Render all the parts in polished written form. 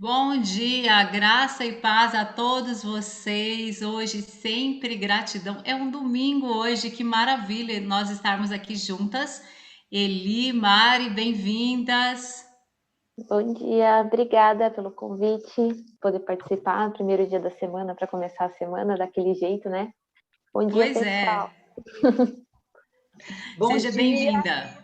Bom dia, graça e paz a todos vocês. Hoje, sempre gratidão. É um domingo hoje, que maravilha nós estarmos aqui juntas. Eli, Mari, bem-vindas. Bom dia, obrigada pelo convite, poder participar, primeiro dia da semana, para começar a semana daquele jeito, né? Bom dia, Pois é, pessoal. Bom seja dia, bem-vinda.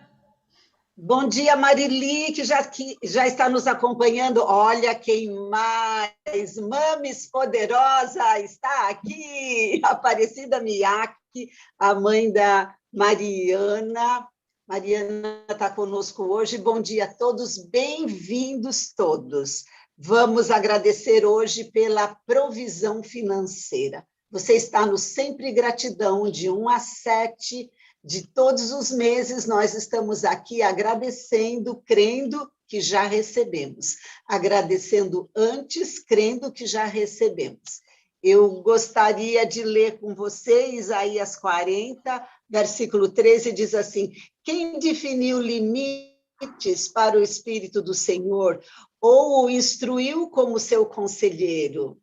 bom dia, Marili, que já está nos acompanhando. Olha quem mais, Mames Poderosa, está aqui, Aparecida Miyake, a mãe da Mariana. Mariana está conosco hoje. Bom dia a todos, bem-vindos todos. Vamos agradecer hoje pela provisão financeira. Você está no Sempre Gratidão, de 1 a 7 de todos os meses, nós estamos aqui agradecendo, crendo que já recebemos. Agradecendo antes, crendo que já recebemos. Eu gostaria de ler com você Isaías 40, versículo 13, diz assim: quem definiu limites para o Espírito do Senhor, ou o instruiu como seu conselheiro?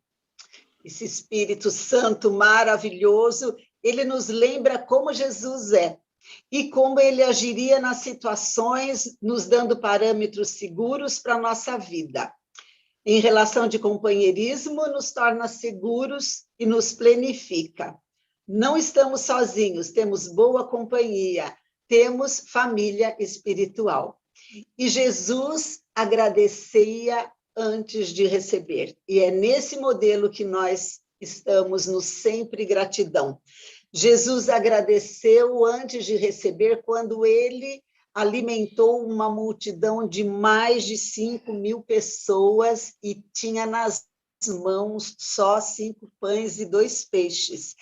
Esse Espírito Santo maravilhoso, ele nos lembra como Jesus é e como ele agiria nas situações, nos dando parâmetros seguros para a nossa vida. Em relação de companheirismo, nos torna seguros e nos plenifica. Não estamos sozinhos, temos boa companhia, temos família espiritual. E Jesus agradecia antes de receber. E é nesse modelo que nós estamos no sempre gratidão. Jesus agradeceu antes de receber, quando ele alimentou uma multidão de mais de 5.000 pessoas e tinha nas mãos só 5 pães e 2 peixes.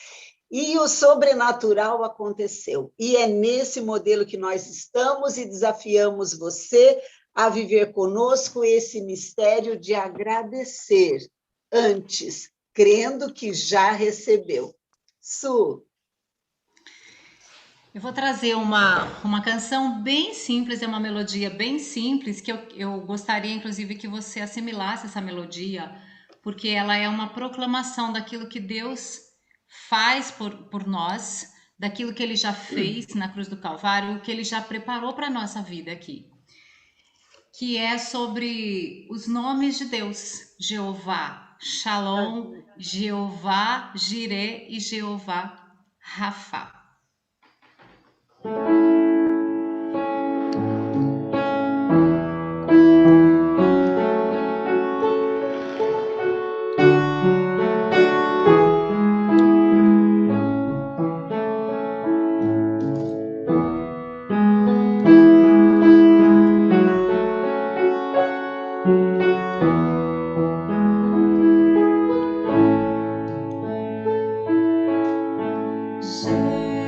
E o sobrenatural aconteceu. E é nesse modelo que nós estamos e desafiamos você a viver conosco esse mistério de agradecer antes, crendo que já recebeu. Su. Eu vou trazer uma canção bem simples, é uma melodia bem simples, que eu gostaria, inclusive, que você assimilasse essa melodia, porque ela é uma proclamação daquilo que Deus faz por nós, daquilo que Ele já fez na cruz do Calvário, o que Ele já preparou para a nossa vida aqui, que é sobre os nomes de Deus: Jeová Shalom, Jeová Jireh e Jeová Rafa.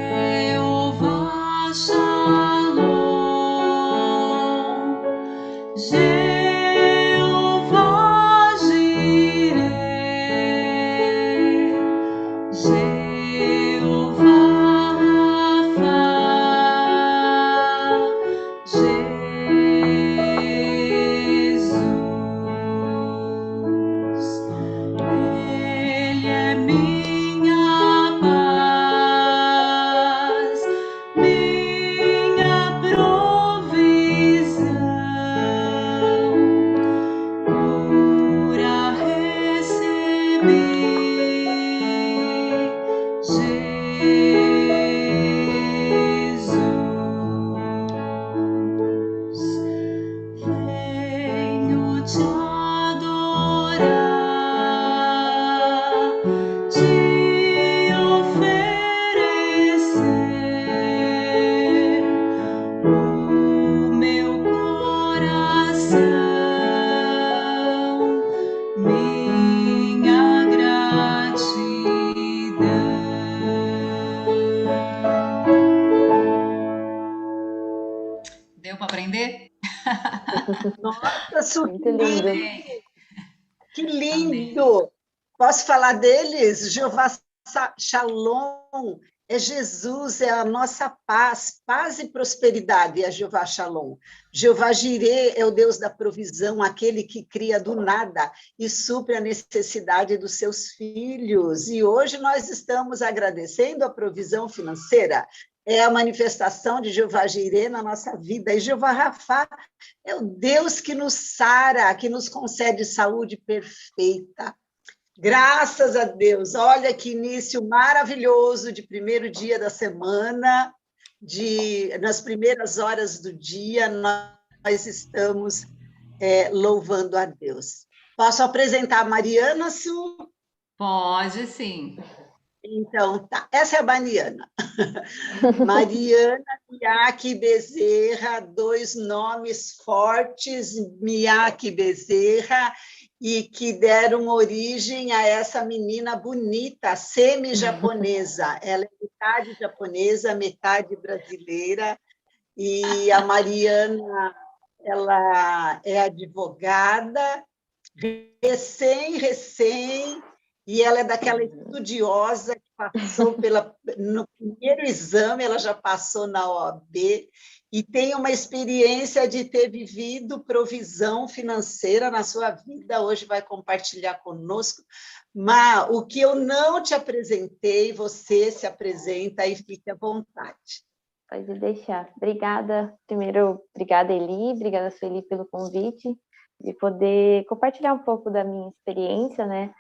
Jeová Shalom, Jeová Jireh, Jeová Rafa, Jesus, Ele é minha paz, minha provisão, cura recebi, Jesus, venho te adorar, te oferecer o meu coração, minha gratidão. Deu para aprender? Nossa, Su, Muito lindo. que Amém. lindo! Posso falar deles? Jeová Shalom, É Jesus, é a nossa paz, paz e prosperidade, é Jeová Shalom. Jeová Jireh é o Deus da provisão, aquele que cria do nada e supre a necessidade dos seus filhos. E hoje nós estamos agradecendo a provisão financeira, é a manifestação de Jeová Jireh na nossa vida. E Jeová Rafá é o Deus que nos sara, que nos concede saúde perfeita. Graças a Deus, olha que início maravilhoso de primeiro dia da semana, nas primeiras horas do dia, nós estamos louvando a Deus. Posso apresentar a Mariana, Su? Pode sim. Então, tá. Essa é a Mariana. Mariana Miyake Bezerra, dois nomes fortes, Miyake Bezerra, e que deram origem a essa menina bonita, semi-japonesa. Ela é metade japonesa, metade brasileira, e a Mariana, ela é advogada, recém, e ela é daquela estudiosa que passou no primeiro exame, ela já passou na OAB, e tem uma experiência de ter vivido provisão financeira na sua vida, hoje vai compartilhar conosco. Mas o que eu não te apresentei, você se apresenta e fique à vontade. Pode deixar. Obrigada. Primeiro, obrigada, Eli. Obrigada, Sueli, pelo convite, de poder compartilhar um pouco da minha experiência, né?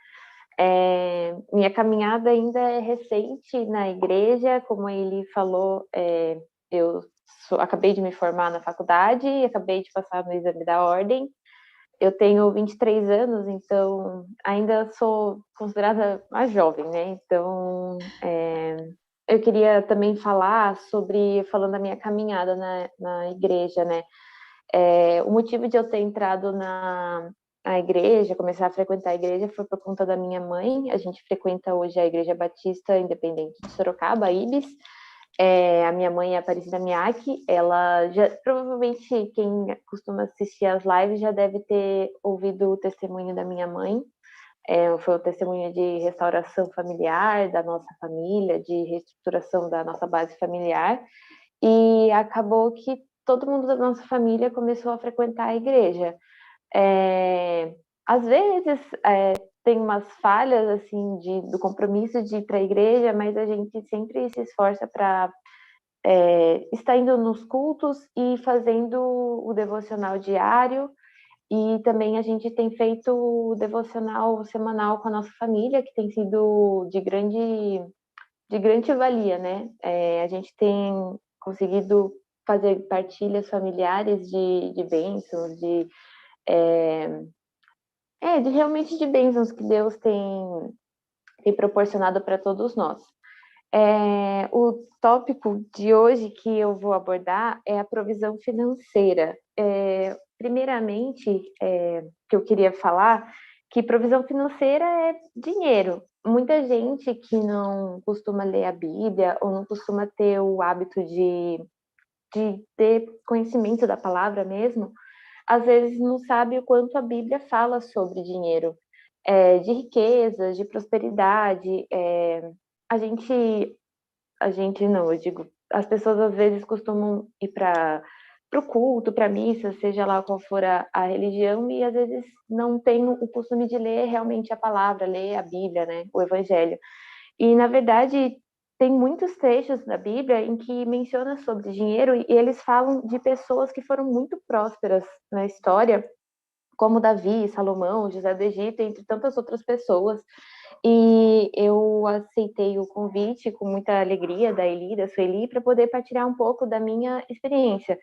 Minha caminhada ainda é recente na igreja, como ele falou, eu acabei de me formar na faculdade, acabei de passar no exame da ordem, eu tenho 23 anos, então ainda sou considerada mais jovem, né? Então, eu queria também falar falando da minha caminhada na igreja, né? O motivo de eu ter entrado na igreja, começar a frequentar a igreja, foi por conta da minha mãe. A gente frequenta hoje a Igreja Batista Independente de Sorocaba, a IBIS. A minha mãe é Aparecida Miyake. Ela provavelmente, quem costuma assistir as lives já deve ter ouvido o testemunho da minha mãe. Foi o testemunho de restauração familiar da nossa família, de reestruturação da nossa base familiar. E acabou que todo mundo da nossa família começou a frequentar a igreja. Às vezes tem umas falhas assim do compromisso de ir para a igreja, mas a gente sempre se esforça para estar indo nos cultos e fazendo o devocional diário. E também a gente tem feito o devocional semanal com a nossa família, que tem sido de grande valia, né? A gente tem conseguido fazer partilhas familiares de bênçãos, realmente de bênçãos que Deus tem proporcionado para todos nós. O tópico de hoje que eu vou abordar é a provisão financeira. Primeiramente, que eu queria falar que provisão financeira é dinheiro. Muita gente que não costuma ler a Bíblia ou não costuma ter o hábito de ter conhecimento da palavra mesmo, às vezes não sabe o quanto a Bíblia fala sobre dinheiro, de riquezas, de prosperidade. A gente não, eu digo, as pessoas às vezes costumam ir para o culto, para a missa, seja lá qual for a religião, e às vezes não tem o costume de ler realmente a palavra, ler a Bíblia, né, o Evangelho. E, na verdade, tem muitos trechos da Bíblia em que menciona sobre dinheiro e eles falam de pessoas que foram muito prósperas na história, como Davi, Salomão, José do Egito, entre tantas outras pessoas. E eu aceitei o convite com muita alegria da Eli, da Sueli, para poder partilhar um pouco da minha experiência.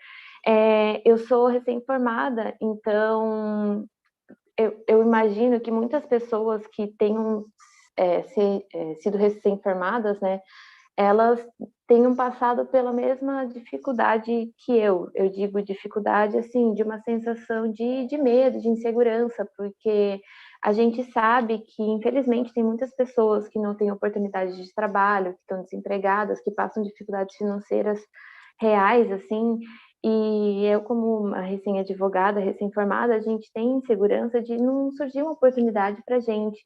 Eu sou recém-formada, então eu imagino que muitas pessoas que tenham sido recém-formadas, né, elas tenham passado pela mesma dificuldade que eu. Eu digo dificuldade, assim, de uma sensação de medo, de insegurança, porque a gente sabe que, infelizmente, tem muitas pessoas que não têm oportunidade de trabalho, que estão desempregadas, que passam dificuldades financeiras reais, assim, e eu, como uma recém-advogada, recém-formada, a gente tem insegurança de não surgir uma oportunidade para a gente.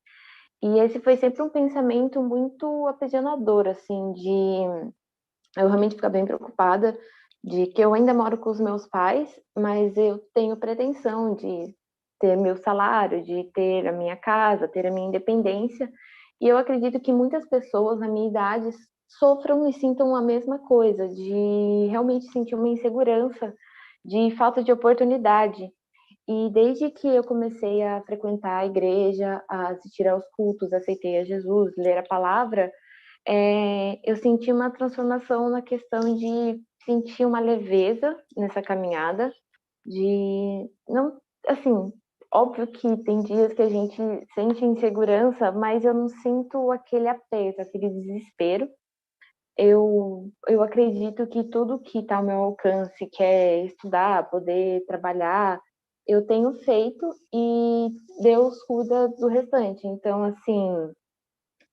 E esse foi sempre um pensamento muito aprisionador, assim, de eu realmente ficar bem preocupada de que eu ainda moro com os meus pais, mas eu tenho pretensão de ter meu salário, de ter a minha casa, ter a minha independência. E eu acredito que muitas pessoas na minha idade sofram e sintam a mesma coisa, de realmente sentir uma insegurança, de falta de oportunidade. E desde que eu comecei a frequentar a igreja, a assistir aos cultos, aceitei a Jesus, ler a palavra, eu senti uma transformação na questão de sentir uma leveza nessa caminhada, de não, assim, óbvio que tem dias que a gente sente insegurança, mas eu não sinto aquele aperto, aquele desespero. Eu acredito que tudo que está ao meu alcance, que é estudar, poder trabalhar, eu tenho feito e Deus cuida do restante. Então, assim,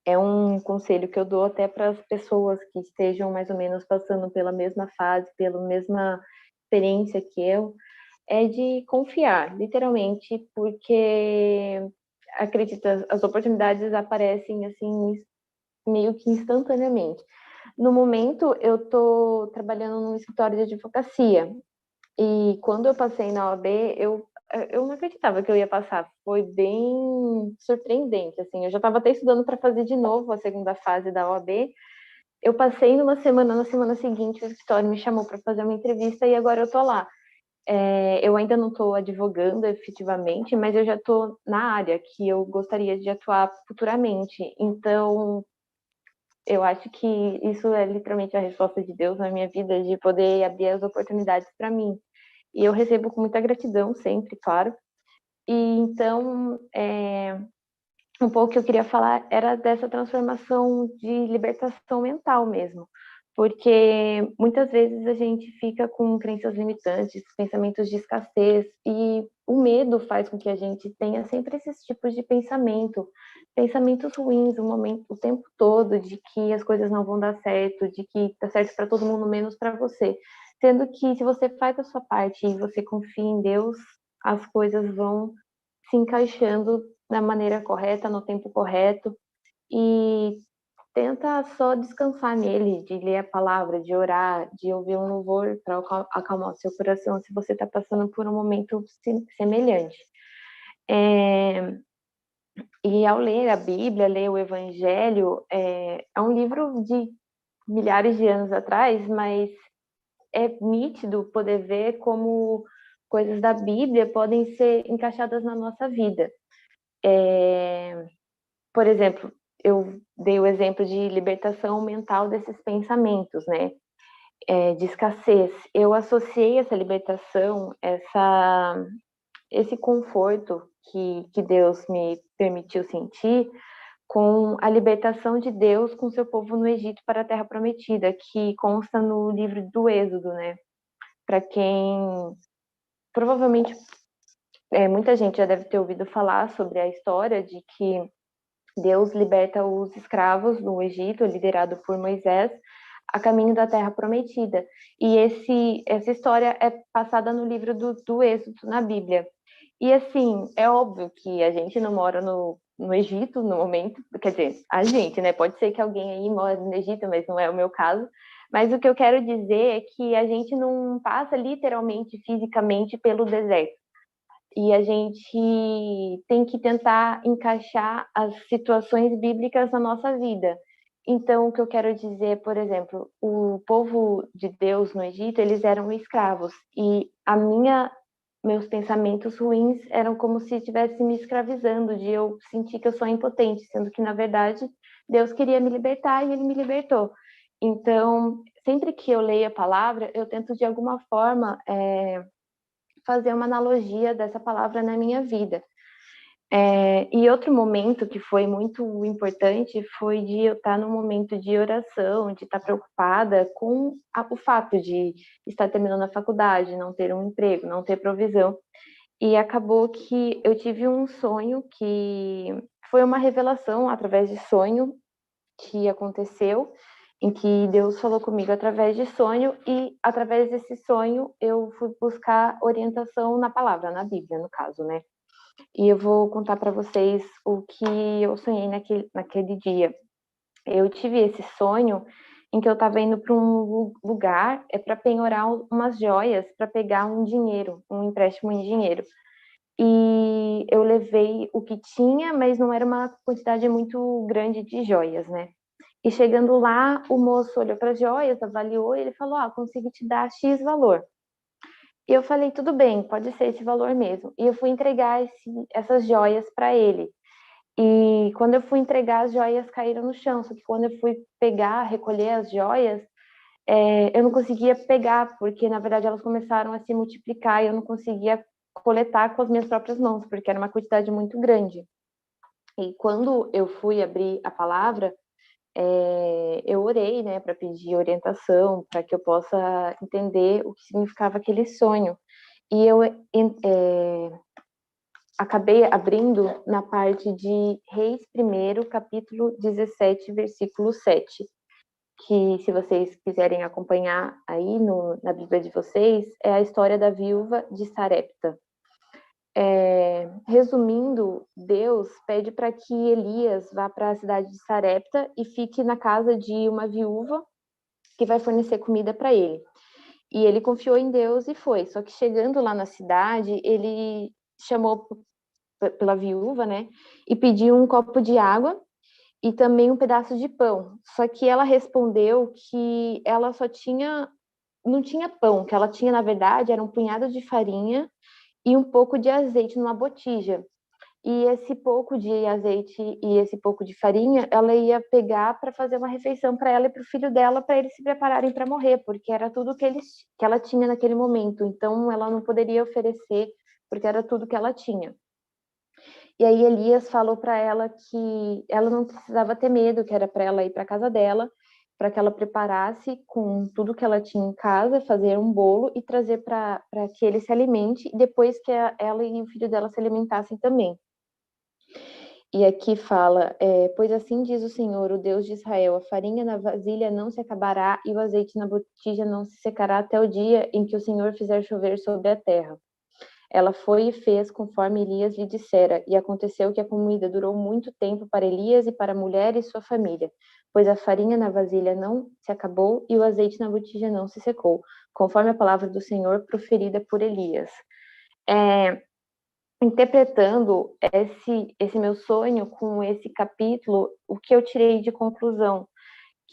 é um conselho que eu dou até para as pessoas que estejam mais ou menos passando pela mesma fase, pela mesma experiência que eu, é de confiar, literalmente, porque acredita, as oportunidades aparecem assim meio que instantaneamente. No momento, eu estou trabalhando num escritório de advocacia e quando eu passei na OAB, eu não acreditava que eu ia passar. Foi bem surpreendente, assim. Eu já estava até estudando para fazer de novo a segunda fase da OAB. Eu passei numa semana, na semana seguinte o escritório me chamou para fazer uma entrevista e agora eu tô lá. Eu ainda não estou advogando efetivamente, mas eu já estou na área que eu gostaria de atuar futuramente. Então, eu acho que isso é literalmente a resposta de Deus na minha vida, de poder abrir as oportunidades para mim. E eu recebo com muita gratidão sempre, claro. E então, um pouco que eu queria falar era dessa transformação de libertação mental mesmo. Porque muitas vezes a gente fica com crenças limitantes, pensamentos de escassez, e o medo faz com que a gente tenha sempre esses tipos de pensamento, pensamentos ruins o tempo todo, de que as coisas não vão dar certo, de que tá certo para todo mundo menos para você. Sendo que se você faz a sua parte e você confia em Deus, as coisas vão se encaixando da maneira correta, no tempo correto, e tenta só descansar nele, de ler a palavra, de orar, de ouvir um louvor para acalmar o seu coração, se você está passando por um momento semelhante. E ao ler a Bíblia, ler o Evangelho, é um livro de milhares de anos atrás, mas é nítido poder ver como coisas da Bíblia podem ser encaixadas na nossa vida. Por exemplo, eu dei o exemplo de libertação mental desses pensamentos, né? De escassez. Eu associei essa libertação, esse conforto que Deus me permitiu sentir com a libertação de Deus com seu povo no Egito para a Terra Prometida, que consta no livro do Êxodo, né? Para quem provavelmente muita gente já deve ter ouvido falar sobre a história de que Deus liberta os escravos no Egito, liderado por Moisés, a caminho da Terra Prometida. E essa história é passada no livro do Êxodo, na Bíblia. E assim, é óbvio que a gente não mora no Egito no momento, quer dizer, a gente, né? Pode ser que alguém aí mora no Egito, mas não é o meu caso. Mas o que eu quero dizer é que a gente não passa literalmente, fisicamente, pelo deserto. E a gente tem que tentar encaixar as situações bíblicas na nossa vida. Então, o que eu quero dizer, por exemplo, o povo de Deus no Egito, eles eram escravos e meus pensamentos ruins eram como se estivesse me escravizando, de eu sentir que eu sou impotente, sendo que na verdade Deus queria me libertar e ele me libertou. Então, sempre que eu leio a palavra, eu tento de alguma forma fazer uma analogia dessa palavra na minha vida. E outro momento que foi muito importante foi de eu estar num momento de oração, de estar preocupada com o fato de estar terminando a faculdade, não ter um emprego, não ter provisão. E acabou que eu tive um sonho que foi uma revelação através de sonho que aconteceu, em que Deus falou comigo através de sonho, e através desse sonho eu fui buscar orientação na palavra, na Bíblia, no caso, né? E eu vou contar para vocês o que eu sonhei naquele dia. Eu tive esse sonho em que eu estava indo para um lugar para penhorar umas joias para pegar um dinheiro, um empréstimo em dinheiro. E eu levei o que tinha, mas não era uma quantidade muito grande de joias, né? E chegando lá, o moço olhou para as joias, avaliou e ele falou: consigo te dar X valor. E eu falei: tudo bem, pode ser esse valor mesmo. E eu fui entregar essas joias para ele. E quando eu fui entregar, as joias caíram no chão. Só que quando eu fui pegar, recolher as joias, eu não conseguia pegar, porque na verdade elas começaram a se multiplicar e eu não conseguia coletar com as minhas próprias mãos, porque era uma quantidade muito grande. E quando eu fui abrir a palavra, eu orei, né, para pedir orientação, para que eu possa entender o que significava aquele sonho. E eu acabei abrindo na parte de Reis 1, capítulo 17, versículo 7, que se vocês quiserem acompanhar aí na Bíblia de vocês, é a história da viúva de Sarepta. Resumindo, Deus pede para que Elias vá para a cidade de Sarepta e fique na casa de uma viúva que vai fornecer comida para ele. E ele confiou em Deus e foi. Só que chegando lá na cidade, ele chamou pela viúva, né, e pediu um copo de água e também um pedaço de pão. Só que ela respondeu que ela não tinha pão, que ela tinha, na verdade, era um punhado de farinha e um pouco de azeite numa botija. E esse pouco de azeite e esse pouco de farinha, ela ia pegar para fazer uma refeição para ela e para o filho dela, para eles se prepararem para morrer, porque era tudo que ela tinha naquele momento. Então, ela não poderia oferecer, porque era tudo que ela tinha. E aí Elias falou para ela que ela não precisava ter medo, que era para ela ir para casa dela, para que ela preparasse com tudo que ela tinha em casa, fazer um bolo e trazer para que ele se alimente, e depois que ela e o filho dela se alimentassem também. E aqui fala, pois assim diz o Senhor, o Deus de Israel, a farinha na vasilha não se acabará e o azeite na botija não se secará até o dia em que o Senhor fizer chover sobre a terra. Ela foi e fez conforme Elias lhe dissera, e aconteceu que a comida durou muito tempo para Elias e para a mulher e sua família, pois a farinha na vasilha não se acabou e o azeite na botija não se secou, conforme a palavra do Senhor proferida por Elias. Interpretando esse meu sonho com esse capítulo, o que eu tirei de conclusão?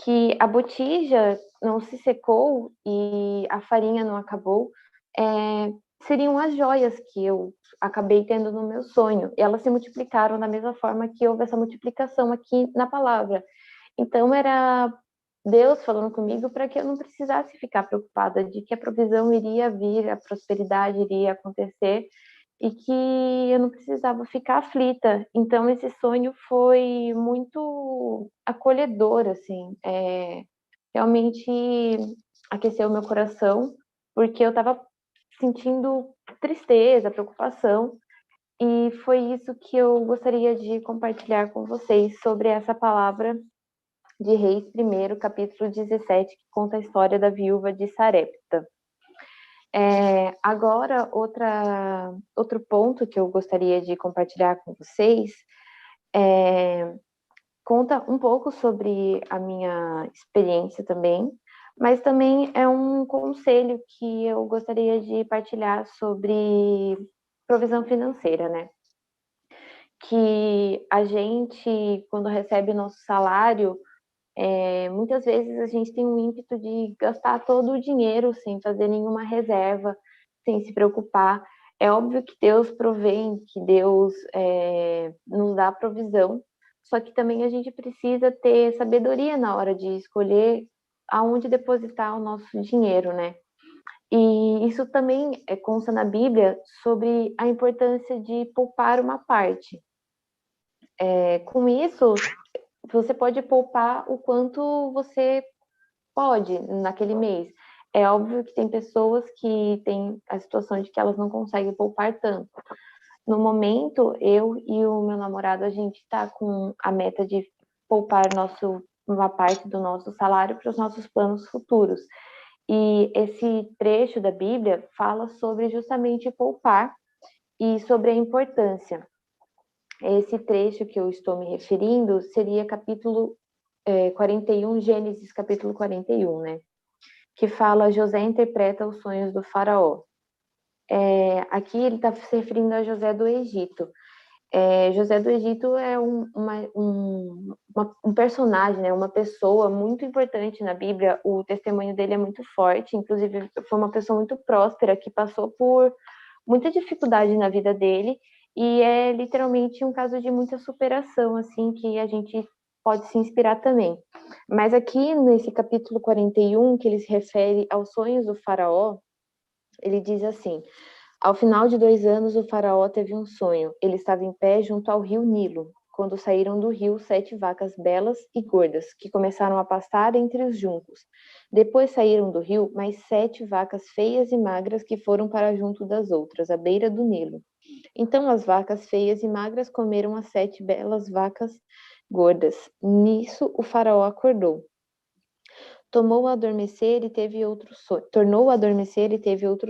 Que a botija não se secou e a farinha não acabou, seriam as joias que eu acabei tendo no meu sonho. E elas se multiplicaram da mesma forma que houve essa multiplicação aqui na palavra. Então, era Deus falando comigo para que eu não precisasse ficar preocupada de que a provisão iria vir, a prosperidade iria acontecer e que eu não precisava ficar aflita. Então, esse sonho foi muito acolhedor, assim, realmente aqueceu meu coração, porque eu estava sentindo tristeza, preocupação, e foi isso que eu gostaria de compartilhar com vocês sobre essa palavra de Reis 1, capítulo 17, que conta a história da viúva de Sarepta. Agora, outro ponto que eu gostaria de compartilhar com vocês conta um pouco sobre a minha experiência também, mas também é um conselho que eu gostaria de partilhar sobre provisão financeira, né? Que a gente, quando recebe o nosso salário, muitas vezes a gente tem um ímpeto de gastar todo o dinheiro sem fazer nenhuma reserva, sem se preocupar. É óbvio que Deus provém, que Deus nos dá provisão, só que também a gente precisa ter sabedoria na hora de escolher aonde depositar o nosso dinheiro, né? E isso também consta na Bíblia sobre a importância de poupar uma parte. Com isso, você pode poupar o quanto você pode naquele mês. É óbvio que tem pessoas que têm a situação de que elas não conseguem poupar tanto. No momento, eu e o meu namorado, a gente está com a meta de poupar uma parte do nosso salário para os nossos planos futuros. E esse trecho da Bíblia fala sobre justamente poupar e sobre a importância. Esse trecho que eu estou me referindo seria capítulo 41, Gênesis capítulo 41, né? Que fala: José interpreta os sonhos do faraó. Aqui ele está se referindo a José do Egito. José do Egito é um personagem, né? Uma pessoa muito importante na Bíblia. O testemunho dele é muito forte, inclusive foi uma pessoa muito próspera que passou por muita dificuldade na vida dele, e é literalmente um caso de muita superação, assim, que a gente pode se inspirar também. Mas aqui nesse capítulo 41, que ele se refere aos sonhos do faraó, ele diz assim: ao final de 2 anos, o faraó teve um sonho. Ele estava em pé junto ao rio Nilo, quando saíram do rio 7 vacas belas e gordas, que começaram a pastar entre os juncos. Depois saíram do rio mais 7 vacas feias e magras, que foram para junto das outras, à beira do Nilo. Então as vacas feias e magras comeram as 7 belas vacas gordas. Nisso o faraó acordou. Tornou a adormecer e teve outro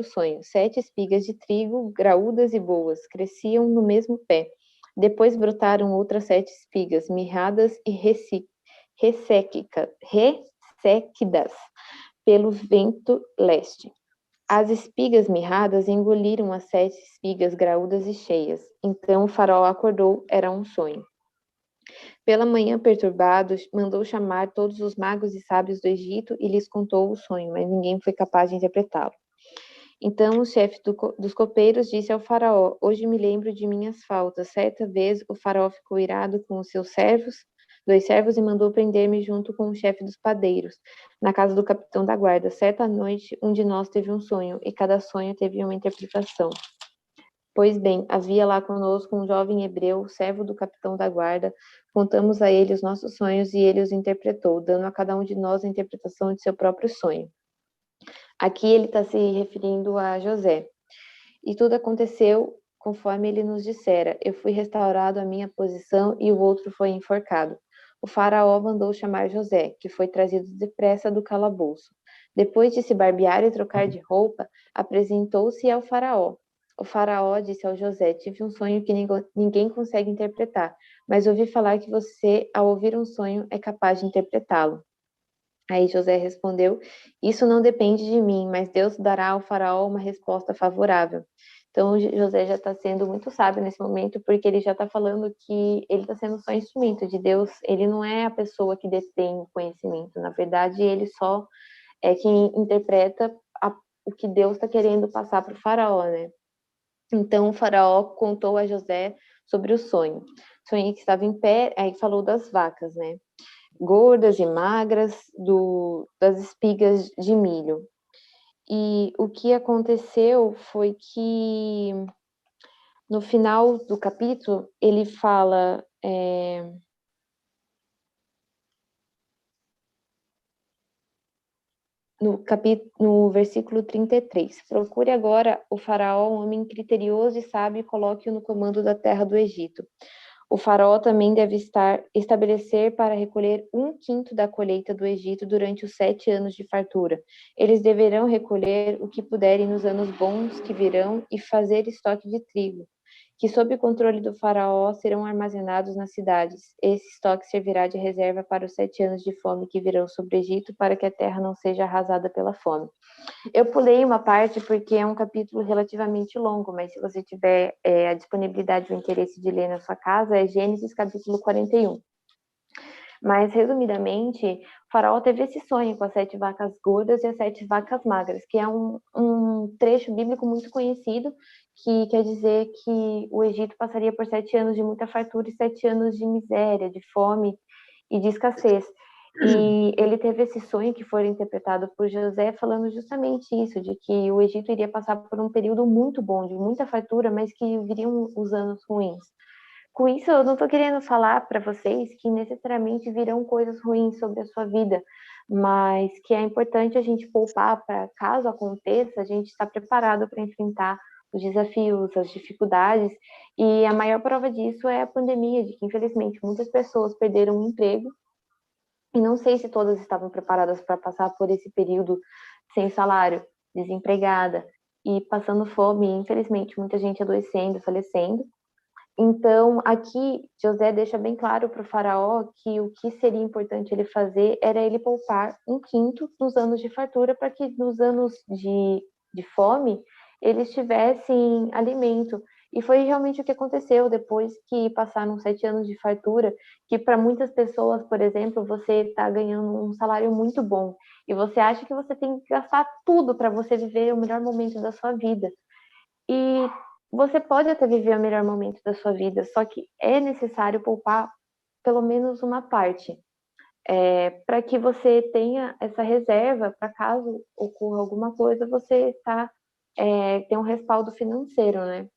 sonho. 7 espigas de trigo, graúdas e boas, cresciam no mesmo pé. Depois brotaram outras 7 espigas, mirradas e ressequidas pelo vento leste. As espigas mirradas engoliram as 7 espigas graúdas e cheias. Então o faraó acordou, era um sonho. Pela manhã, perturbado, mandou chamar todos os magos e sábios do Egito e lhes contou o sonho, mas ninguém foi capaz de interpretá-lo. Então o chefe dos copeiros disse ao faraó: hoje me lembro de minhas faltas. Certa vez o faraó ficou irado com os seus dois servos, e mandou prender-me junto com o chefe dos padeiros, na casa do capitão da guarda. Certa noite, um de nós teve um sonho, e cada sonho teve uma interpretação. Pois bem, havia lá conosco um jovem hebreu, servo do capitão da guarda. Contamos a ele os nossos sonhos e ele os interpretou, dando a cada um de nós a interpretação de seu próprio sonho. Aqui ele está se referindo a José. E tudo aconteceu conforme ele nos dissera. Eu fui restaurado à minha posição e o outro foi enforcado. O faraó mandou chamar José, que foi trazido depressa do calabouço. Depois de se barbear e trocar de roupa, apresentou-se ao faraó. O faraó disse ao José: tive um sonho que ninguém consegue interpretar, mas ouvi falar que você, ao ouvir um sonho, é capaz de interpretá-lo. Aí José respondeu: isso não depende de mim, mas Deus dará ao faraó uma resposta favorável. Então José já está sendo muito sábio nesse momento, porque ele já está falando que ele está sendo só instrumento de Deus. Ele não é a pessoa que detém o conhecimento. Na verdade, ele só é quem interpreta o que Deus está querendo passar para o faraó, né? Então o faraó contou a José sobre o sonho. Sonhei que estava em pé, aí falou das vacas, né? Gordas e magras, das espigas de milho. E o que aconteceu foi que no final do capítulo ele fala no versículo 33. Procure agora o faraó, um homem criterioso e sábio, e coloque-o no comando da terra do Egito. O faraó também deve estabelecer para recolher 1/5 da colheita do Egito durante os 7 anos de fartura. Eles deverão recolher o que puderem nos anos bons que virão e fazer estoque de trigo, que sob o controle do faraó serão armazenados nas cidades. Esse estoque servirá de reserva para os 7 anos de fome que virão sobre o Egito, para que a terra não seja arrasada pela fome. Eu pulei uma parte porque é um capítulo relativamente longo, mas se você tiver a disponibilidade e o interesse de ler na sua casa, é Gênesis capítulo 41. Mas, resumidamente, o faraó teve esse sonho com as 7 vacas gordas e as 7 vacas magras, que é um trecho bíblico muito conhecido, que quer dizer que o Egito passaria por 7 anos de muita fartura e 7 anos de miséria, de fome e de escassez. E ele teve esse sonho que foi interpretado por José, falando justamente isso, de que o Egito iria passar por um período muito bom, de muita fartura, mas que viriam os anos ruins. Com isso, eu não estou querendo falar para vocês que necessariamente virão coisas ruins sobre a sua vida, mas que é importante a gente poupar para, caso aconteça, a gente estar preparado para enfrentar os desafios, as dificuldades, e a maior prova disso é a pandemia, de que infelizmente muitas pessoas perderam o emprego, e não sei se todas estavam preparadas para passar por esse período sem salário, desempregada. e passando fome, e, infelizmente, muita gente adoecendo, falecendo. Então, aqui, José deixa bem claro para o faraó que o que seria importante ele fazer era ele poupar um quinto nos anos de fartura, para que nos anos de fome eles tivessem alimento. E foi realmente o que aconteceu depois que passaram 7 anos de fartura, que para muitas pessoas, por exemplo, você está ganhando um salário muito bom e você acha que você tem que gastar tudo para você viver o melhor momento da sua vida. E você pode até viver o melhor momento da sua vida, só que é necessário poupar pelo menos uma parte, para que você tenha essa reserva para caso ocorra alguma coisa, você tem um respaldo financeiro, né?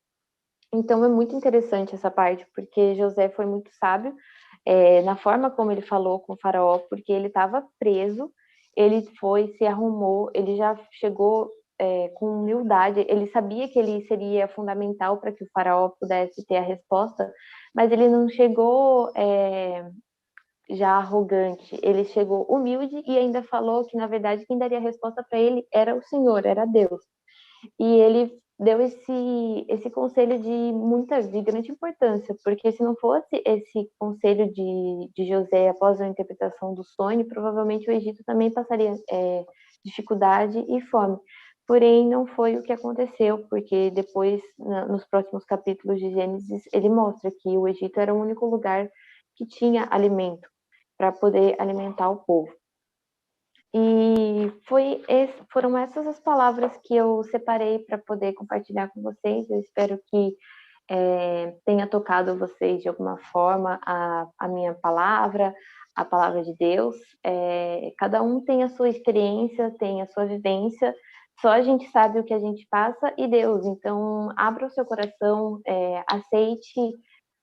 Então é muito interessante essa parte, porque José foi muito sábio na forma como ele falou com o faraó, porque ele estava preso, ele foi, se arrumou, ele já chegou com humildade, ele sabia que ele seria fundamental para que o faraó pudesse ter a resposta, mas ele não chegou já arrogante, ele chegou humilde e ainda falou que, na verdade, quem daria a resposta para ele era o Senhor, era Deus. E ele deu esse conselho de grande importância, porque se não fosse esse conselho de José após a interpretação do sonho, provavelmente o Egito também passaria dificuldade e fome. Porém, não foi o que aconteceu, porque depois, nos próximos capítulos de Gênesis, ele mostra que o Egito era o único lugar que tinha alimento para poder alimentar o povo. E foram essas as palavras que eu separei para poder compartilhar com vocês. Eu espero que tenha tocado vocês de alguma forma a minha palavra, a palavra de Deus. Cada um tem a sua experiência, tem a sua vivência, só a gente sabe o que a gente passa e Deus. Então, abra o seu coração, aceite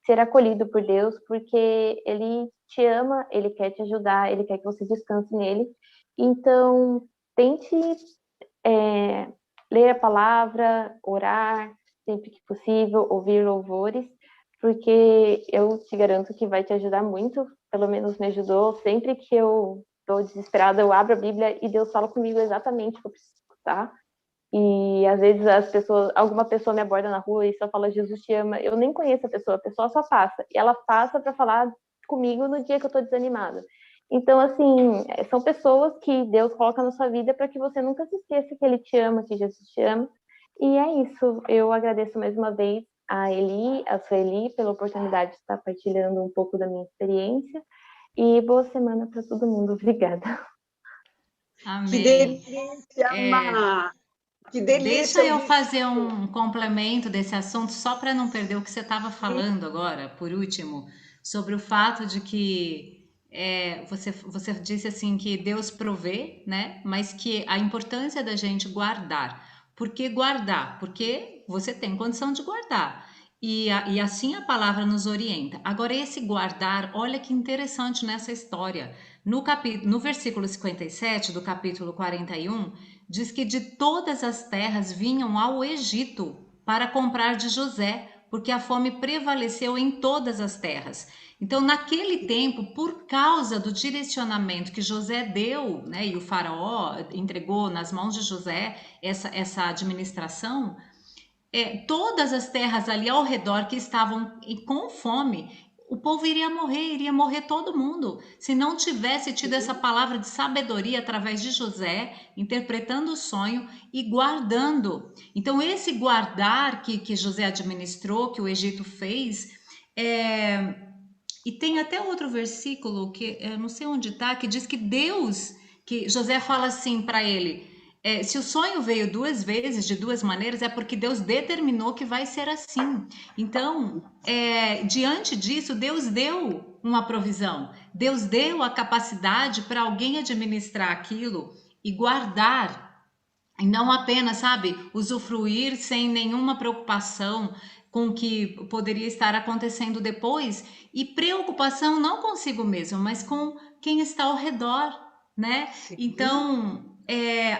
ser acolhido por Deus, porque Ele te ama, Ele quer te ajudar, Ele quer que você descanse nele. Então, tente ler a palavra, orar sempre que possível, ouvir louvores, porque eu te garanto que vai te ajudar muito, pelo menos me ajudou. Sempre que eu estou desesperada, eu abro a Bíblia e Deus fala comigo exatamente o que eu preciso escutar. E às vezes alguma pessoa me aborda na rua e só fala Jesus te ama. Eu nem conheço a pessoa só passa. E ela passa para falar comigo no dia que eu estou desanimada. Então, assim, são pessoas que Deus coloca na sua vida para que você nunca se esqueça que Ele te ama, que Jesus te ama. E é isso. Eu agradeço mais uma vez a Sueli, pela oportunidade de estar partilhando um pouco da minha experiência. E boa semana para todo mundo. Obrigada. Amém. Que delícia, Má! Que delícia! Deixa eu fazer um complemento desse assunto, só para não perder o que você estava falando agora, por último, sobre o fato de que você disse assim que Deus provê, né? Mas que a importância da gente guardar. Por que guardar? Porque você tem condição de guardar. E assim a palavra nos orienta. Agora, esse guardar, olha que interessante nessa história. No versículo 57 do capítulo 41, diz que de todas as terras vinham ao Egito para comprar de José, porque a fome prevaleceu em todas as terras. Então, naquele tempo, por causa do direcionamento que José deu, né, e o faraó entregou nas mãos de José essa administração, todas as terras ali ao redor que estavam com fome, o povo iria morrer todo mundo, se não tivesse tido essa palavra de sabedoria através de José, interpretando o sonho e guardando. Então, esse guardar que José administrou, que o Egito fez, e tem até outro versículo que eu não sei onde está, que diz que Deus, que José fala assim para ele: se o sonho veio duas vezes, de duas maneiras, é porque Deus determinou que vai ser assim. Então, diante disso, Deus deu uma provisão, Deus deu a capacidade para alguém administrar aquilo e guardar. E não apenas, sabe, usufruir sem nenhuma preocupação com o que poderia estar acontecendo depois, e preocupação não consigo mesmo, mas com quem está ao redor, né? Sim. Então,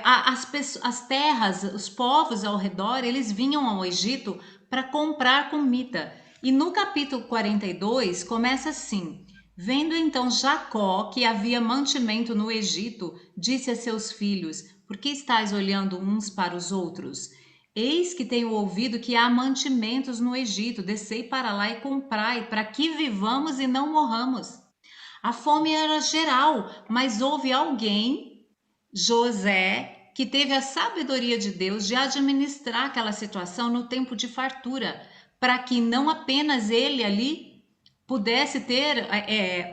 as terras, os povos ao redor, eles vinham ao Egito para comprar comida. E no capítulo 42 começa assim: vendo então Jacó que havia mantimento no Egito, disse a seus filhos: por que estáis olhando uns para os outros? Eis que tenho ouvido que há mantimentos no Egito, descei para lá e comprai, para que vivamos e não morramos. A fome era geral, mas houve alguém, José, que teve a sabedoria de Deus de administrar aquela situação no tempo de fartura, para que não apenas ele ali pudesse ter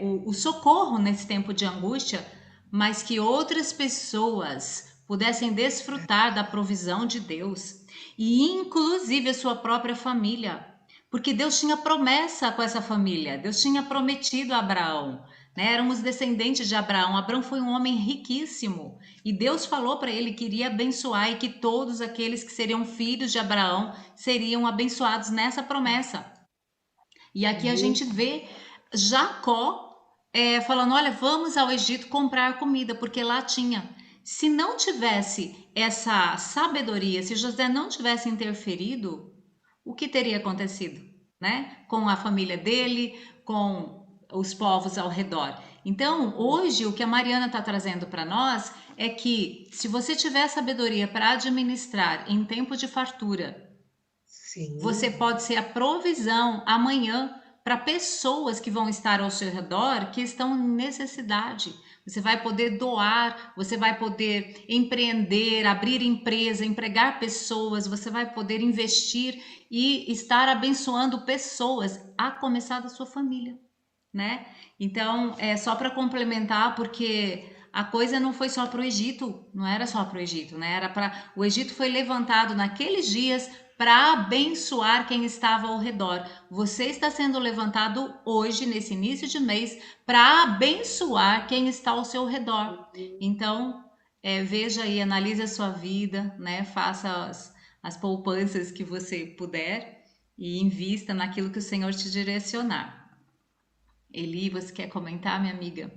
o socorro nesse tempo de angústia, mas que outras pessoas pudessem desfrutar da provisão de Deus e inclusive a sua própria família, porque Deus tinha promessa com essa família, Deus tinha prometido a Abraão, né? Éramos descendentes de Abraão. Abraão foi um homem riquíssimo e Deus falou para ele que iria abençoar e que todos aqueles que seriam filhos de Abraão seriam abençoados nessa promessa. E aqui a gente vê Jacó falando: olha, vamos ao Egito comprar comida, porque lá tinha. Se não tivesse essa sabedoria, se José não tivesse interferido, o que teria acontecido, né? Com a família dele, com os povos ao redor. Então, hoje, o que a Mariana está trazendo para nós é que, se você tiver sabedoria para administrar em tempo de fartura, Sim. você pode ser a provisão amanhã para pessoas que vão estar ao seu redor que estão em necessidade. Você vai poder doar, você vai poder empreender, abrir empresa, empregar pessoas, você vai poder investir e estar abençoando pessoas, a começar da sua família, né? Então, é só para complementar, porque a coisa não foi só para o Egito, não era só para o Egito, né? Era para o Egito foi levantado naqueles dias para abençoar quem estava ao redor. Você está sendo levantado hoje, nesse início de mês, para abençoar quem está ao seu redor. Então, veja aí, analise a sua vida, né? Faça as poupanças que você puder e invista naquilo que o Senhor te direcionar. Eli, você quer comentar, minha amiga?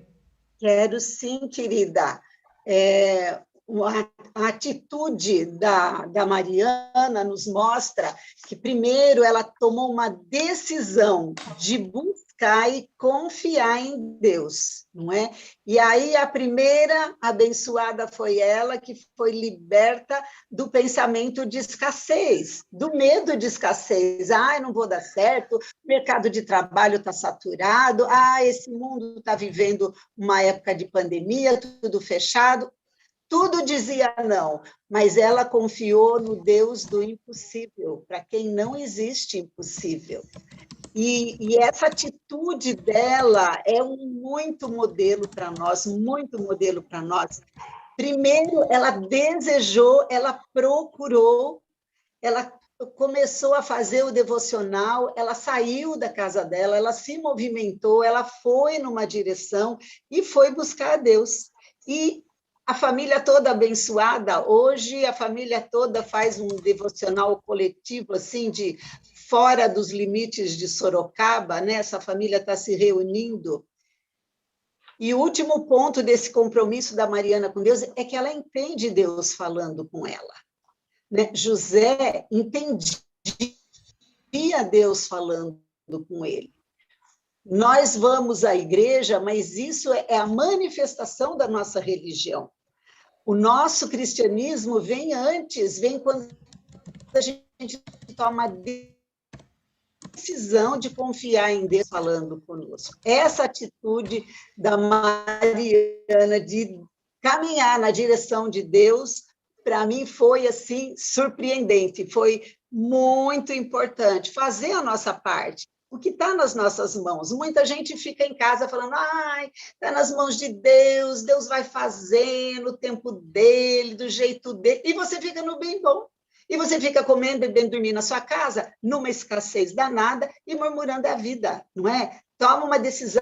Quero sim, querida. A atitude da Mariana nos mostra que, primeiro, ela tomou uma decisão de buscar e confiar em Deus, não é? E aí a primeira abençoada foi ela, que foi liberta do pensamento de escassez, do medo de escassez. Ah, não vou dar certo, o mercado de trabalho está saturado, esse mundo está vivendo uma época de pandemia, tudo fechado. Tudo dizia não, mas ela confiou no Deus do impossível, para quem não existe impossível. E essa atitude dela é muito modelo para nós, muito modelo para nós. Primeiro, ela desejou, ela procurou, ela começou a fazer o devocional, ela saiu da casa dela, ela se movimentou, ela foi numa direção e foi buscar a Deus. E a família toda abençoada, hoje a família toda faz um devocional coletivo, assim, de fora dos limites de Sorocaba, né? Essa família está se reunindo. E o último ponto desse compromisso da Mariana com Deus é que ela entende Deus falando com ela, né? José entendia Deus falando com ele. Nós vamos à igreja, mas isso é a manifestação da nossa religião. O nosso cristianismo vem antes, vem quando a gente toma a decisão de confiar em Deus falando conosco. Essa atitude da Mariana de caminhar na direção de Deus, para mim foi assim surpreendente, foi muito importante fazer a nossa parte. O que está nas nossas mãos? Muita gente fica em casa falando, está nas mãos de Deus, Deus vai fazer no tempo dele, do jeito dele, e você fica no bem bom. E você fica comendo, bebendo, dormindo na sua casa, numa escassez danada e murmurando a vida, não é? Toma uma decisão,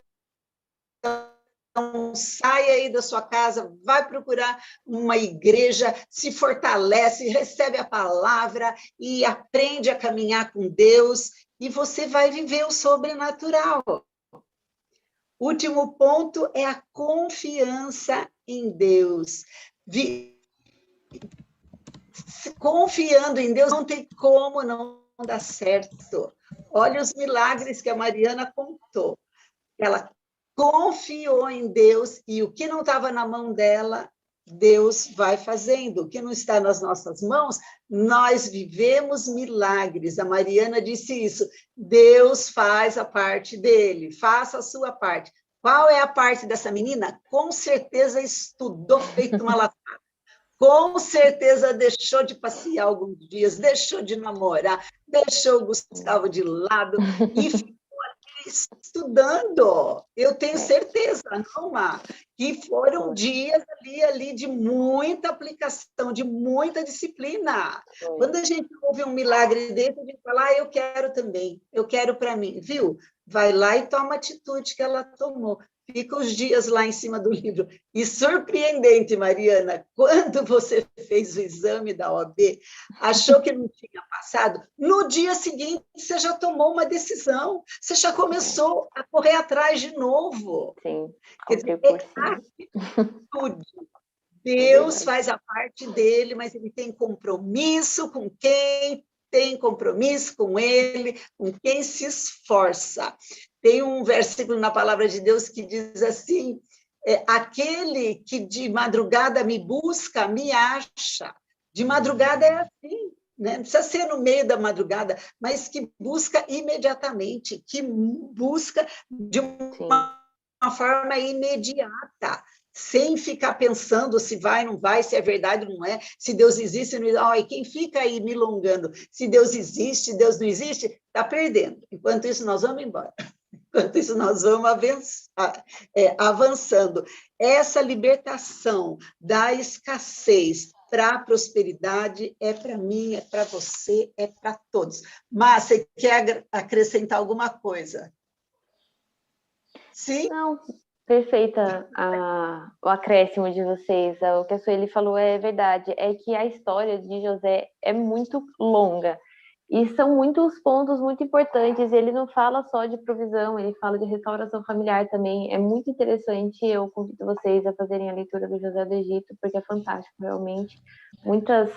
sai aí da sua casa, vai procurar uma igreja, se fortalece, recebe a palavra e aprende a caminhar com Deus, e você vai viver o sobrenatural. Último ponto é a confiança em Deus. Confiando em Deus, não tem como não dar certo. Olha os milagres que a Mariana contou. Ela confiou em Deus e o que não estava na mão dela, Deus vai fazendo. O que não está nas nossas mãos, nós vivemos milagres. A Mariana disse isso. Deus faz a parte dele, faça a sua parte. Qual é a parte dessa menina? Com certeza estudou feito uma lascada. Com certeza deixou de passear alguns dias, deixou de namorar, deixou o Gustavo de lado e estudando. Eu tenho certeza, não, Má, que foram dias ali de muita aplicação, de muita disciplina. Quando a gente ouve um milagre desse, a gente fala, eu quero também, eu quero para mim, viu? Vai lá e toma a atitude que ela tomou. Fica os dias lá em cima do livro. E surpreendente, Mariana, quando você fez o exame da OAB, achou que não tinha passado, no dia seguinte você já tomou uma decisão, você já começou a correr atrás de novo. Sim, quer dizer, atitude. Deus faz a parte dele, mas ele tem compromisso com quem tem compromisso com ele, com quem se esforça. Tem um versículo na palavra de Deus que diz assim, aquele que de madrugada me busca, me acha. De madrugada é assim, né? Não precisa ser no meio da madrugada, mas que busca imediatamente, que busca de uma forma imediata, sem ficar pensando se vai, não vai, se é verdade ou não é, se Deus existe ou não existe. Quem fica aí milongando, se Deus existe, se Deus não existe, está perdendo. Enquanto isso, nós vamos embora. Enquanto isso, nós vamos avançando. Essa libertação da escassez para a prosperidade é para mim, é para você, é para todos. Mas você quer acrescentar alguma coisa? Sim? Não, perfeita o acréscimo de vocês. O que a Sueli falou é verdade. É que a história de José é muito longa. E são muitos pontos muito importantes. Ele não fala só de provisão, ele fala de restauração familiar também. É muito interessante. Eu convido vocês a fazerem a leitura do José do Egito, porque é fantástico, realmente. Muitas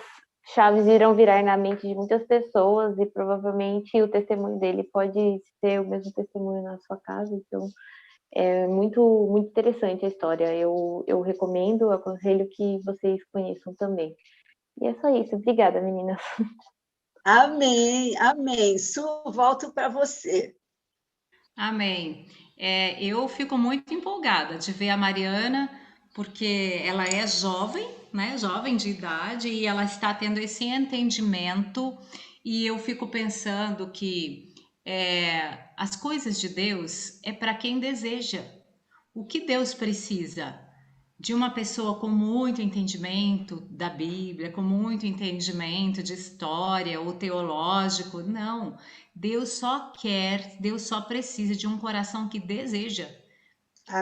chaves irão virar na mente de muitas pessoas e provavelmente o testemunho dele pode ser o mesmo testemunho na sua casa. Então, é muito, muito interessante a história. Eu recomendo, aconselho que vocês conheçam também. E é só isso. Obrigada, meninas. Amém, amém. Su, volto para você. Amém. Eu fico muito empolgada de ver a Mariana, porque ela é jovem, né? Jovem de idade, e ela está tendo esse entendimento. E eu fico pensando que as coisas de Deus é para quem deseja. O que Deus precisa? De uma pessoa com muito entendimento da Bíblia, com muito entendimento de história ou teológico. Não. Deus só precisa de um coração que deseja.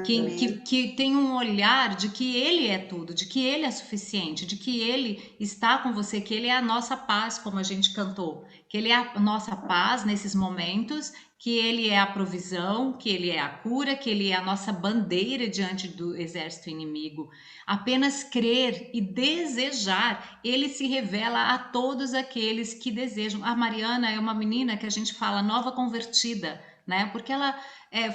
Que tem um olhar de que Ele é tudo, de que Ele é suficiente, de que Ele está com você, que Ele é a nossa paz, como a gente cantou, que Ele é a nossa paz nesses momentos, que Ele é a provisão, que Ele é a cura, que Ele é a nossa bandeira diante do exército inimigo. Apenas crer e desejar, Ele se revela a todos aqueles que desejam. A Mariana é uma menina que a gente fala nova convertida, né? Porque ela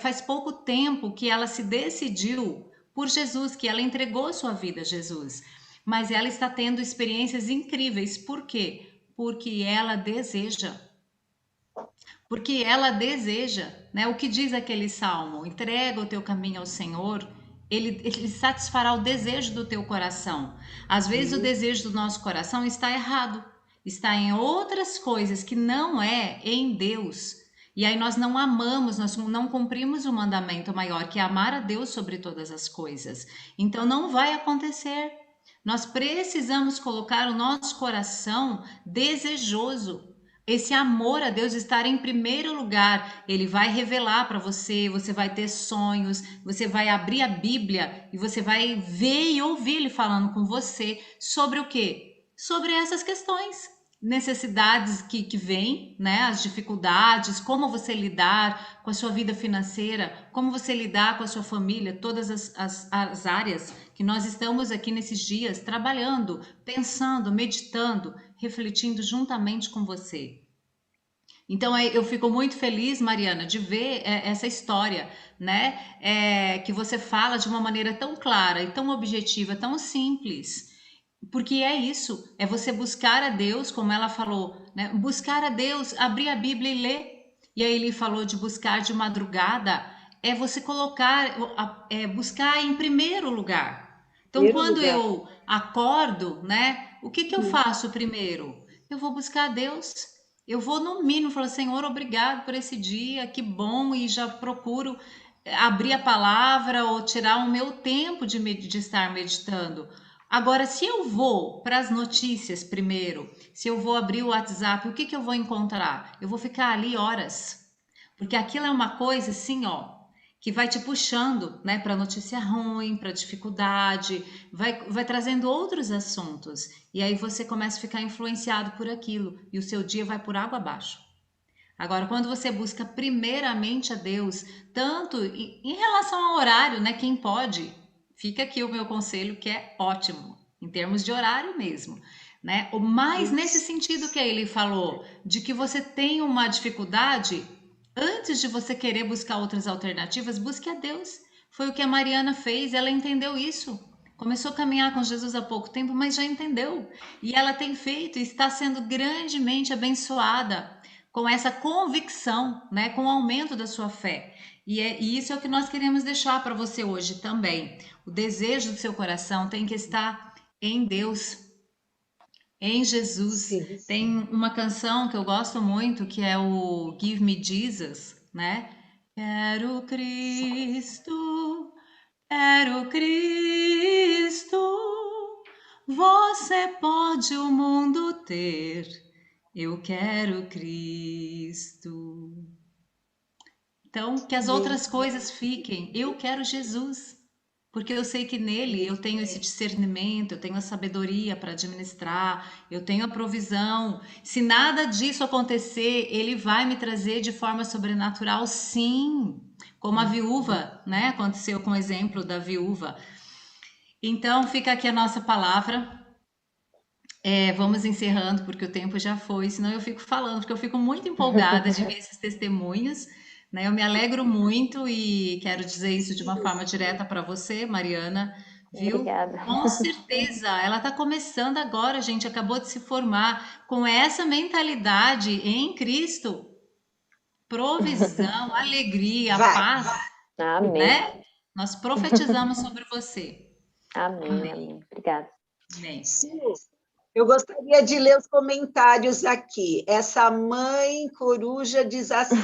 faz pouco tempo que ela se decidiu por Jesus, que ela entregou sua vida a Jesus. Mas ela está tendo experiências incríveis. Por quê? Porque ela deseja. Porque ela deseja, né? O que diz aquele salmo? Entrega o teu caminho ao Senhor, ele satisfará o desejo do teu coração. Às vezes o desejo do nosso coração está errado, está em outras coisas que não é em Deus. E aí nós não amamos, nós não cumprimos o mandamento maior, que é amar a Deus sobre todas as coisas. Então não vai acontecer. Nós precisamos colocar o nosso coração desejoso, esse amor a Deus estar em primeiro lugar. Ele vai revelar para você, você vai ter sonhos, você vai abrir a Bíblia e você vai ver e ouvir Ele falando com você sobre o quê? Sobre essas questões, necessidades que vêm, né? As dificuldades, como você lidar com a sua vida financeira, como você lidar com a sua família, todas as áreas que nós estamos aqui nesses dias trabalhando, pensando, meditando, refletindo juntamente com você. Então, eu fico muito feliz, Mariana, de ver essa história, né? Que você fala de uma maneira tão clara e tão objetiva, tão simples. Porque é isso, é você buscar a Deus, como ela falou, né? Buscar a Deus, abrir a Bíblia e ler. E aí ele falou de buscar de madrugada, é você colocar, buscar em primeiro lugar. Então, Primeiro quando lugar. eu acordo, né? O que eu Sim. faço primeiro? Eu vou buscar a Deus. Eu vou no mínimo falar, Senhor, obrigado por esse dia, que bom, e já procuro abrir a palavra ou tirar o meu tempo de estar meditando. Agora, se eu vou para as notícias primeiro, se eu vou abrir o WhatsApp, o que que eu vou encontrar? Eu vou ficar ali horas, porque aquilo é uma coisa assim, ó, que vai te puxando, né, para notícia ruim, para dificuldade, vai trazendo outros assuntos. E aí você começa a ficar influenciado por aquilo e o seu dia vai por água abaixo. Agora, quando você busca primeiramente a Deus, tanto em relação ao horário, né? Quem pode, fica aqui o meu conselho que é ótimo, em termos de horário mesmo, né? Mas nesse Isso. sentido que ele falou, de que você tem uma dificuldade, antes de você querer buscar outras alternativas, busque a Deus. Foi o que a Mariana fez, ela entendeu isso. Começou a caminhar com Jesus há pouco tempo, mas já entendeu. E ela tem feito e está sendo grandemente abençoada com essa convicção, né, com o aumento da sua fé. E isso é o que nós queremos deixar para você hoje também. O desejo do seu coração tem que estar em Deus, em Jesus. Sim. Tem uma canção que eu gosto muito que é o Give Me Jesus, né? Quero Cristo, você pode o mundo ter. Eu quero Cristo. Então, que as Amém. outras coisas fiquem. Eu quero Jesus, porque eu sei que nele eu tenho esse discernimento, eu tenho a sabedoria para administrar, eu tenho a provisão. Se nada disso acontecer, ele vai me trazer de forma sobrenatural, sim. Como a viúva, né? Aconteceu com o exemplo da viúva. Então, fica aqui a nossa palavra. Vamos encerrando, porque o tempo já foi, senão eu fico falando, porque eu fico muito empolgada de ver esses testemunhos, né? Eu me alegro muito e quero dizer isso de uma forma direta para você, Mariana, viu? Obrigada. Com certeza, ela está começando agora, gente, acabou de se formar com essa mentalidade em Cristo, provisão, alegria, Vai. paz, Amém. né? Nós profetizamos sobre você. Amém, Amém. amém. Obrigada. Amém. Su, eu gostaria de ler os comentários aqui. Essa mãe coruja diz assim: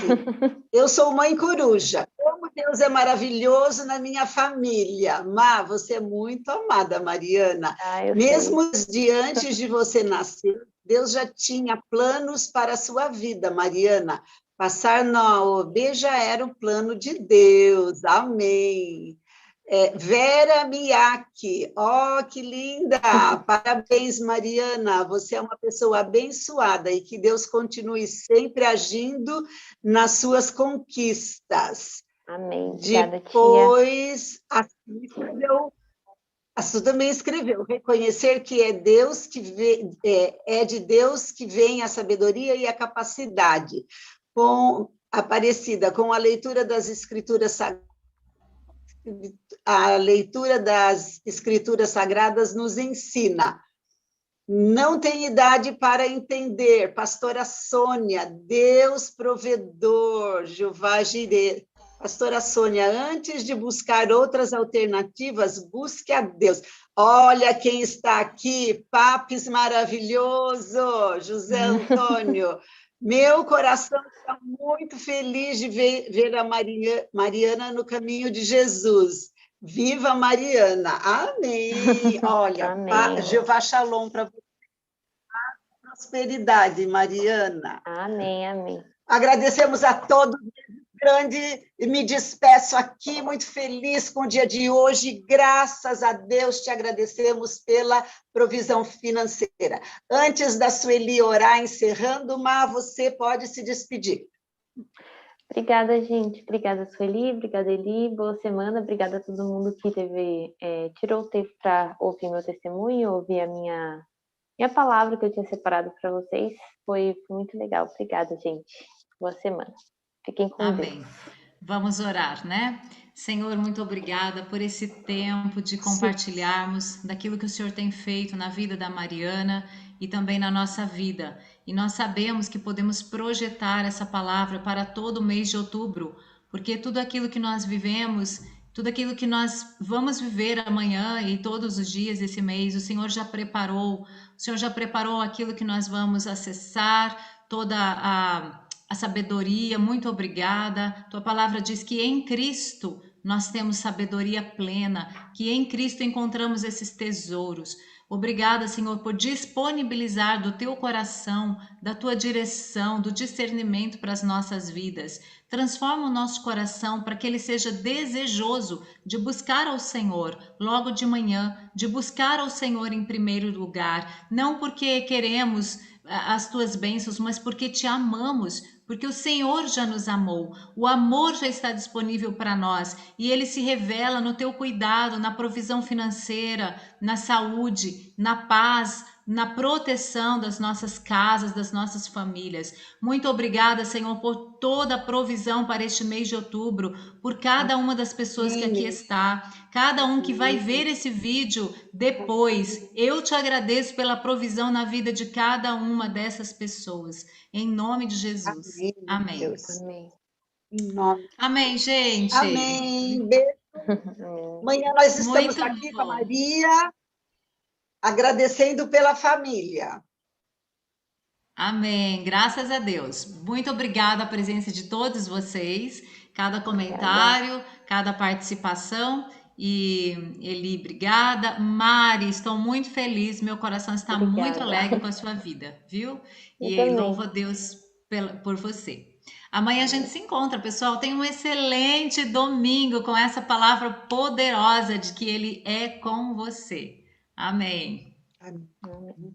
eu sou mãe coruja. Como Deus é maravilhoso na minha família. Má, você é muito amada, Mariana. Ah, eu sei. Mesmo de antes de você nascer, Deus já tinha planos para a sua vida, Mariana. Passar na OB já era o plano de Deus. Amém. Vera Miyake, oh, que linda! Parabéns, Mariana, você é uma pessoa abençoada e que Deus continue sempre agindo nas suas conquistas. Amém. Obrigada, tia. Depois, a Su também escreveu, reconhecer que é Deus que é de Deus que vem a sabedoria e a capacidade. Com Aparecida, com a leitura das Escrituras Sagradas, a leitura das Escrituras Sagradas nos ensina. Não tem idade para entender. Pastora Sônia, Deus provedor, Jeová Jireh. Pastora Sônia, antes de buscar outras alternativas, busque a Deus. Olha quem está aqui, Papis maravilhoso, José Antônio. Meu coração está muito feliz de ver a Mariana no caminho de Jesus. Viva Mariana! Amém! Olha, Amém. Jeová Shalom para você. Prosperidade, Mariana. Amém, amém. Agradecemos a todos, grande, e me despeço aqui, muito feliz com o dia de hoje. Graças a Deus te agradecemos pela provisão financeira. Antes da Sueli orar, encerrando, Má, você pode se despedir. Obrigada, gente. Obrigada, Sueli. Obrigada, Eli. Boa semana. Obrigada a todo mundo que tirou o tempo para ouvir meu testemunho, ouvir a minha E a palavra que eu tinha separado para vocês foi muito legal. Obrigada, gente. Boa semana. Fiquem com Deus. Amém. Vamos orar, né? Senhor, muito obrigada por esse tempo de compartilharmos daquilo que o Senhor tem feito na vida da Mariana e também na nossa vida. E nós sabemos que podemos projetar essa palavra para todo o mês de outubro, porque tudo aquilo que nós vivemos, tudo aquilo que nós vamos viver amanhã e todos os dias desse mês, o Senhor já preparou. O Senhor já preparou aquilo que nós vamos acessar, toda a sabedoria. Muito obrigada. Tua palavra diz que em Cristo nós temos sabedoria plena, que em Cristo encontramos esses tesouros. Obrigada, Senhor, por disponibilizar do teu coração, da tua direção, do discernimento para as nossas vidas. Transforma o nosso coração para que ele seja desejoso de buscar ao Senhor logo de manhã, de buscar ao Senhor em primeiro lugar, não porque queremos as tuas bênçãos, mas porque te amamos, porque o Senhor já nos amou, o amor já está disponível para nós e ele se revela no teu cuidado, na provisão financeira, na saúde, na paz, na proteção das nossas casas, das nossas famílias. Muito obrigada, Senhor, por toda a provisão para este mês de outubro, por cada uma das pessoas que aqui está, cada um que vai ver esse vídeo depois. Eu te agradeço pela provisão na vida de cada uma dessas pessoas. Em nome de Jesus. Amém. Amém. Amém. Em nome. Amém, gente. Amém. Beijo. Amanhã nós estamos Muito aqui com a bom. Maria, agradecendo pela família. Amém, graças a Deus. Muito obrigada a presença de todos vocês, cada comentário, cada participação. E Eli, obrigada. Mari, estou muito feliz, meu coração está muito alegre com a sua vida, viu? E louvo a Deus por você. Amanhã a gente se encontra, pessoal. Tenha um excelente domingo com essa palavra poderosa de que Ele é com você. Amém. Amém.